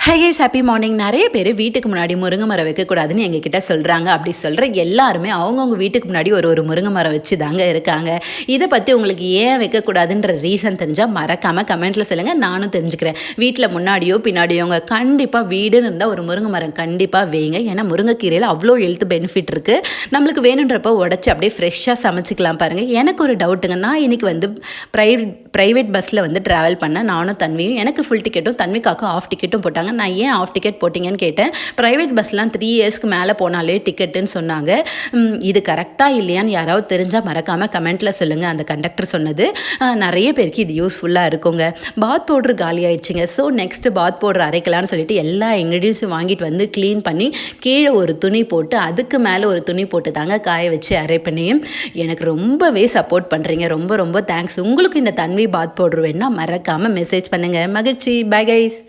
Hi guys, happy morning. நிறைய பேர் வீட்டுக்கு முன்னாடி முருங்கை மரம் வைக்கக்கூடாதுன்னு எங்ககிட்ட சொல்கிறாங்க. அப்படி சொல்கிற எல்லாருமே அவங்கவுங்க வீட்டுக்கு முன்னாடி ஒரு முருங்கை மரம் வச்சு தாங்க இருக்காங்க. இதை பற்றி உங்களுக்கு ஏன் வைக்கக்கூடாதுன்ற ரீசன் தெரிஞ்சால் மறக்காமல் கமெண்ட்டில் சொல்லுங்கள், நானும் தெரிஞ்சுக்கிறேன். வீட்டில் முன்னாடியோ பின்னாடியோங்க கண்டிப்பாக வீடுன்னு இருந்தால் ஒரு முருங்கை மரம் கண்டிப்பாக வைங்க. ஏன்னா முருங்கைக்கீரையில் அவ்வளோ ஹெல்த் பெனிஃபிட் இருக்குது. நம்மளுக்கு வேணுன்றப்போ உடச்சி அப்படியே ஃப்ரெஷ்ஷாக சமைச்சிக்கலாம். பாருங்கள், எனக்கு ஒரு டவுட்டுங்க. நான் இன்றைக்கி வந்து ப்ரைவேட் பஸ்ஸில் வந்து ட்ராவல் பண்ணேன், நானும் தன்வியும். எனக்கு ஃபுல் டிக்கெட்டும் தன்விக்காக்கும் ஆஃப் டிக்கெட்டும் போட்டாங்க. நான் ஏன் ஆஃப் டிக்கெட் போட்டிங்கன்னு கேட்டேன். ப்ரைவேட் பஸ்லாம் 3 இயர்ஸ்க்கு மேலே போனாலே டிக்கெட்டுன்னு சொன்னாங்க. இது கரெக்டாக இல்லையான்னு யாராவது தெரிஞ்சால் மறக்காமல் கமெண்ட்டில் சொல்லுங்கள். அந்த கண்டக்டர் சொன்னது நிறைய பேருக்கு இது யூஸ்ஃபுல்லாக இருக்குங்க. பாத் பவுட்ரு காலி ஆகிடுச்சிங்க. ஸோ நெக்ஸ்ட்டு பாத் பவுட்ரு அரைக்கலான்னு சொல்லிட்டு எல்லா இன்க்ரீடியன்ஸும் வாங்கிட்டு வந்து க்ளீன் பண்ணி கீழே ஒரு துணி போட்டு அதுக்கு மேலே ஒரு துணி போட்டு தாங்க காய வச்சு அரைப்பண்ணி. எனக்கு ரொம்பவே சப்போர்ட் பண்ணுறீங்க. ரொம்ப ரொம்ப தேங்க்ஸ். உங்களுக்கு இந்த தன்வி பாத் பவுட்ரு வேணுன்னா மறக்காமல் மெசேஜ் பண்ணுங்கள். மகிழ்ச்சி. Bye guys.